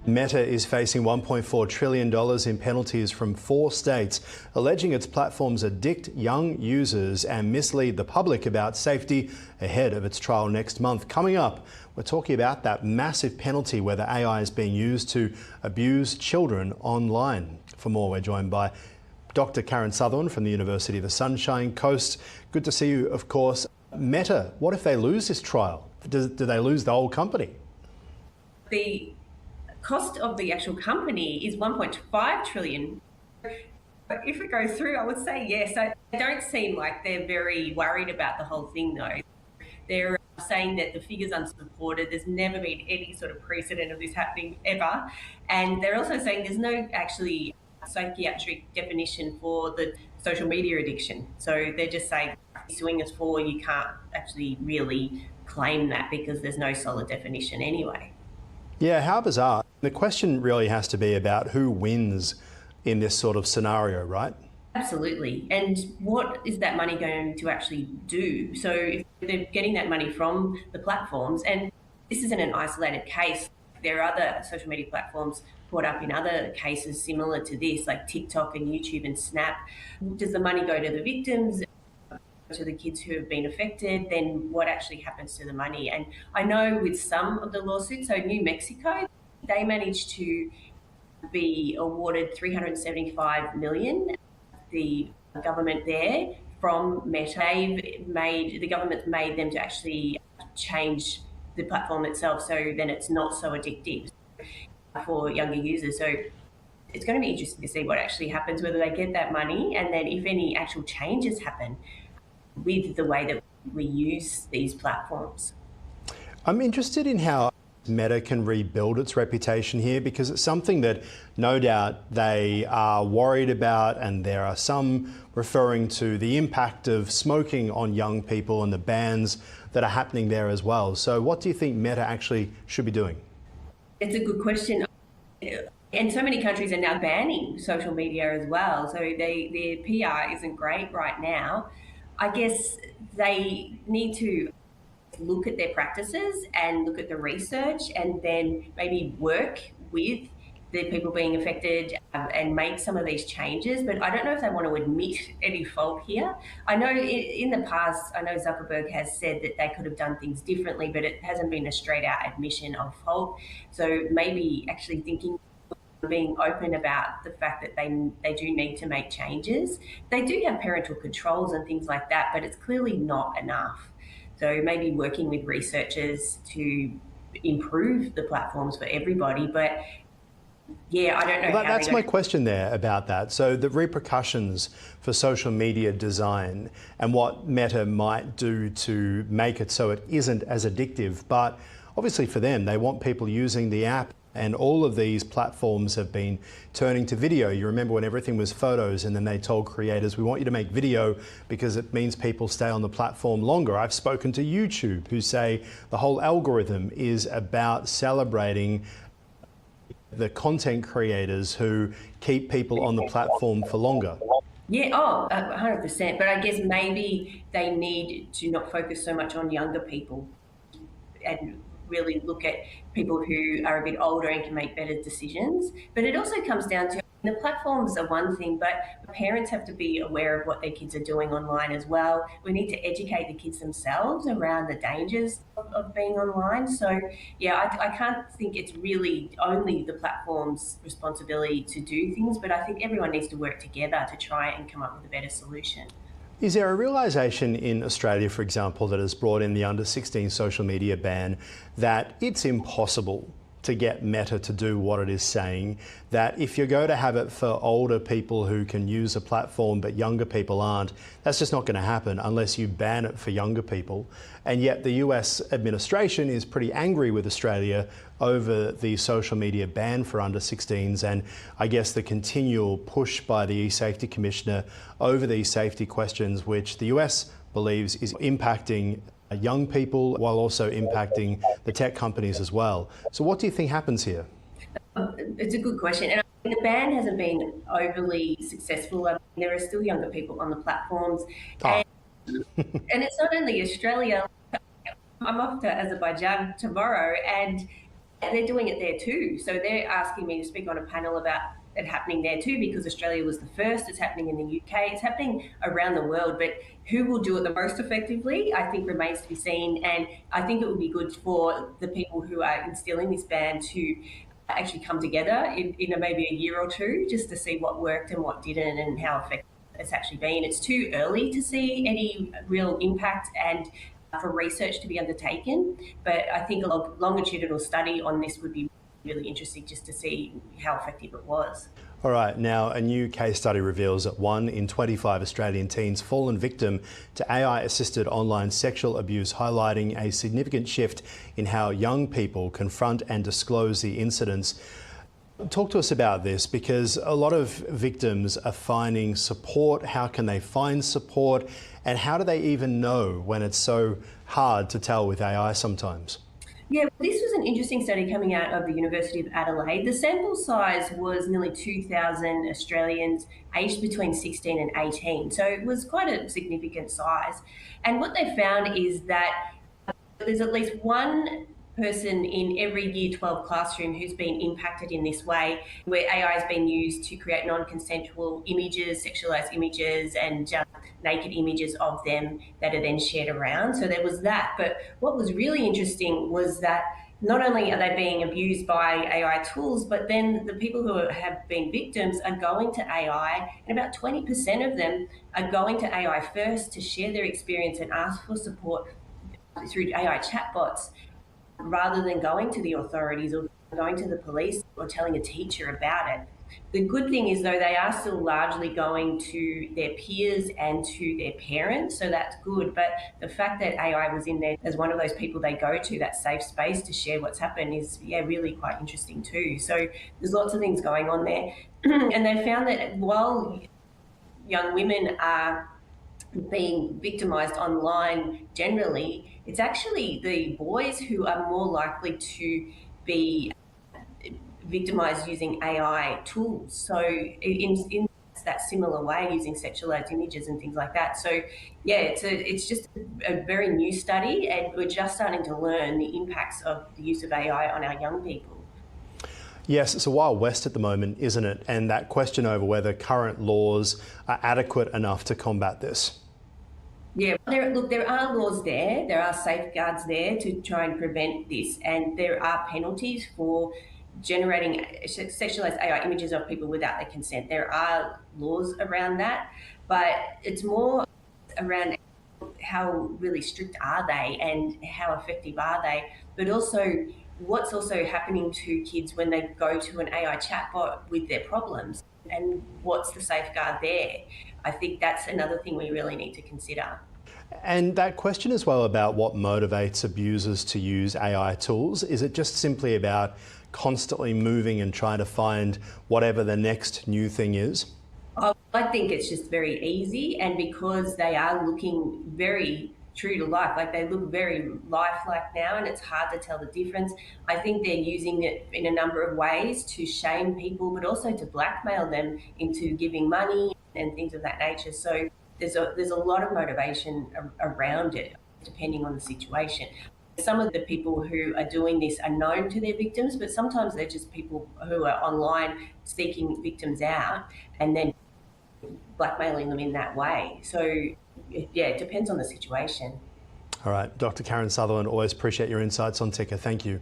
Meta is facing $1.4 trillion in penalties from 4 states, alleging its platforms addict young users and mislead the public about safety ahead of its trial next month. Coming up, we're talking about that massive penalty where the AI is being used to abuse children online. For more, we're joined by Dr. Karen Sutherland from the University of the Sunshine Coast. Good to see you, of course. Meta, what if they lose this trial? Do they lose the whole company? The cost of the actual company is 1.5 trillion. But if it goes through, I would say yes. They don't seem like they're very worried about the whole thing, though. They're saying that the figure's unsupported. There's never been any sort of precedent of this happening ever. And they're also saying there's no actually psychiatric definition for the social media addiction. So they're just saying, suing us for, you can't actually really claim that because there's no solid definition anyway. Yeah, how bizarre. The question really has to be about who wins in this sort of scenario, right? Absolutely. And what is that money going to actually do? So if they're getting that money from the platforms, and this isn't an isolated case, there are other social media platforms caught up in other cases similar to this, like TikTok and YouTube and Snap. Does the money go to the victims, to the kids who have been affected? Then what actually happens to the money? And I know with some of the lawsuits, so New Mexico, they managed to be awarded $375 million. The government there from Meta, the government made them to actually change the platform itself so then it's not so addictive for younger users. So it's going to be interesting to see what actually happens, whether they get that money, and then if any actual changes happen with the way that we use these platforms. I'm interested in how Meta can rebuild its reputation here, because it's something that no doubt they are worried about, and there are some referring to the impact of smoking on young people and the bans that are happening there as well. So what do you think Meta actually should be doing? It's a good question. And so many countries are now banning social media as well. So their PR isn't great right now. I guess they need to look at their practices and look at the research and then maybe work with the people being affected and make some of these changes. But I don't know if they want to admit any fault here. I know in the past, I know Zuckerberg has said that they could have done things differently, but it hasn't been a straight out admission of fault. So maybe actually being open about the fact that they do need to make changes. They do have parental controls and things like that, but it's clearly not enough. So maybe working with researchers to improve the platforms for everybody. But yeah, I don't know. Well, that's my question there about that. So the repercussions for social media design and what Meta might do to make it so it isn't as addictive. But obviously for them, they want people using the app. And all of these platforms have been turning to video. You remember when everything was photos, and then they told creators, we want you to make video because it means people stay on the platform longer. I've spoken to YouTube who say the whole algorithm is about celebrating the content creators who keep people on the platform for longer. Yeah, 100%. But I guess maybe they need to not focus so much on younger people and really look at people who are a bit older and can make better decisions. But it also comes down to the platforms are one thing, but parents have to be aware of what their kids are doing online as well. We need to educate the kids themselves around the dangers of being online. So yeah, I can't think it's really only the platform's responsibility to do things, but I think everyone needs to work together to try and come up with a better solution. Is there a realisation in Australia, for example, that has brought in the under-16 social media ban, that it's impossible to get Meta to do what it is saying, that if you're going to have it for older people who can use a platform but younger people aren't, that's just not going to happen unless you ban it for younger people? And yet the US administration is pretty angry with Australia over the social media ban for under-16s, and I guess the continual push by the eSafety Commissioner over these safety questions, which the US believes is impacting young people while also impacting the tech companies as well. So what do you think happens here? It's a good question. And the ban hasn't been overly successful. I mean, there are still younger people on the platforms. And it's not only Australia. I'm off to Azerbaijan tomorrow, and they're doing it there too. So they're asking me to speak on a panel about it happening there too, because Australia was the first. It's happening in the UK. It's happening around the world. But who will do it the most effectively, I think, remains to be seen. And I think it would be good for the people who are instilling this ban to actually come together in maybe a year or two, just to see what worked and what didn't and how effective it's actually been. It's too early to see any real impact and for research to be undertaken. But I think a longitudinal study on this would be really interesting, just to see how effective it was. All right, now a new case study reveals that 1 in 25 Australian teens fallen victim to AI-assisted online sexual abuse, highlighting a significant shift in how young people confront and disclose the incidents. Talk to us about this, because a lot of victims are finding support. How can they find support? And how do they even know when it's so hard to tell with AI sometimes? Yeah, this was an interesting study coming out of the University of Adelaide. The sample size was nearly 2,000 Australians aged between 16 and 18. So it was quite a significant size. And what they found is that there's at least one person in every Year 12 classroom who's been impacted in this way, where AI has been used to create non-consensual images, sexualized images, and naked images of them that are then shared around. So there was that. But what was really interesting was that not only are they being abused by AI tools, but then the people who have been victims are going to AI, and about 20% of them are going to AI first to share their experience and ask for support through AI chatbots, rather than going to the authorities or going to the police or telling a teacher about it. The good thing is, though, they are still largely going to their peers and to their parents, so that's good. But the fact that AI was in there as one of those people they go to, that safe space to share what's happened, is really quite interesting too. So there's lots of things going on there. And they found that while young women are being victimised online generally, it's actually the boys who are more likely to be victimised using AI tools. So in that similar way, using sexualized images and things like that. So yeah, it's just a very new study, and we're just starting to learn the impacts of the use of AI on our young people. Yes, it's a Wild West at the moment, isn't it? And that question over whether current laws are adequate enough to combat this. Yeah, there are laws there. There are safeguards there to try and prevent this, and there are penalties for generating sexualized AI images of people without their consent. There are laws around that, but it's more around how really strict are they and how effective are they, but also what's also happening to kids when they go to an AI chatbot with their problems, and what's the safeguard there. I think that's another thing we really need to consider. And that question as well about what motivates abusers to use AI tools, is it just simply about constantly moving and trying to find whatever the next new thing is? I think it's just very easy, and because they are looking very true to life, like they look very lifelike now, and it's hard to tell the difference. I think they're using it in a number of ways to shame people, but also to blackmail them into giving money and things of that nature. So there's a lot of motivation around it, depending on the situation. Some of the people who are doing this are known to their victims, but sometimes they're just people who are online seeking victims out and then blackmailing them in that way. So yeah, it depends on the situation. All right, Dr. Karen Sutherland, always appreciate your insights on Ticker. Thank you.